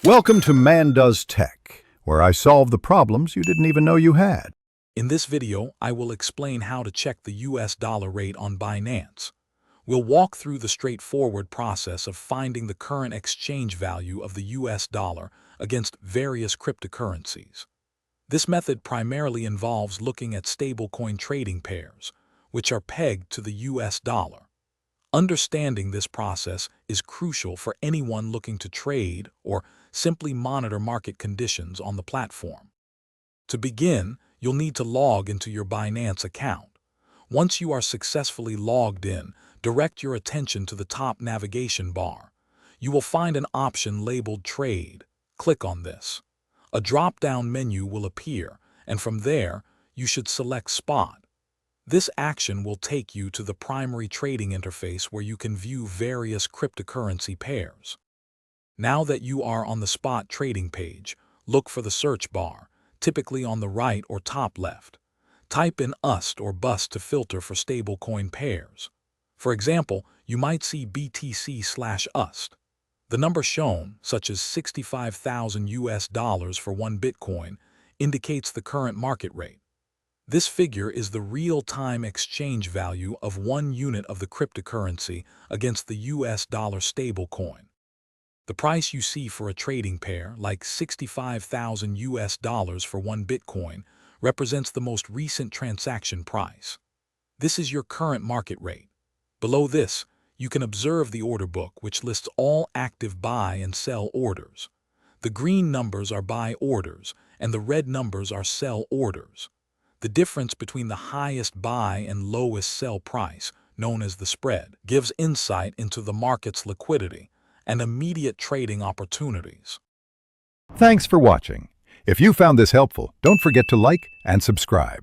Welcome to Man Does Tech, where I solve the problems you didn't even know you had. In this video, I will explain how to check the US dollar rate on Binance. We'll walk through the straightforward process of finding the current exchange value of the US dollar against various cryptocurrencies. This method primarily involves looking at stablecoin trading pairs, which are pegged to the US dollar. Understanding this process is crucial for anyone looking to trade or simply monitor market conditions on the platform. To begin, you'll need to log into your Binance account. Once you are successfully logged in, direct your attention to the top navigation bar. You will find an option labeled Trade. Click on this. A drop-down menu will appear, and from there, you should select Spot. This action will take you to the primary trading interface where you can view various cryptocurrency pairs. Now that you are on the spot trading page, look for the search bar, typically on the right or top left. Type in USD or BUSD to filter for stablecoin pairs. For example, you might see BTC/USD. The number shown, such as 65,000 US dollars for 1 Bitcoin, indicates the current market rate. This figure is the real-time exchange value of 1 unit of the cryptocurrency against the US dollar stablecoin. The price you see for a trading pair, like 65,000 US dollars for 1 Bitcoin, represents the most recent transaction price. This is your current market rate. Below this, you can observe the order book, which lists all active buy and sell orders. The green numbers are buy orders, and the red numbers are sell orders. The difference between the highest buy and lowest sell price, known as the spread, gives insight into the market's liquidity and immediate trading opportunities. Thanks for watching. If you found this helpful, don't forget to like and subscribe.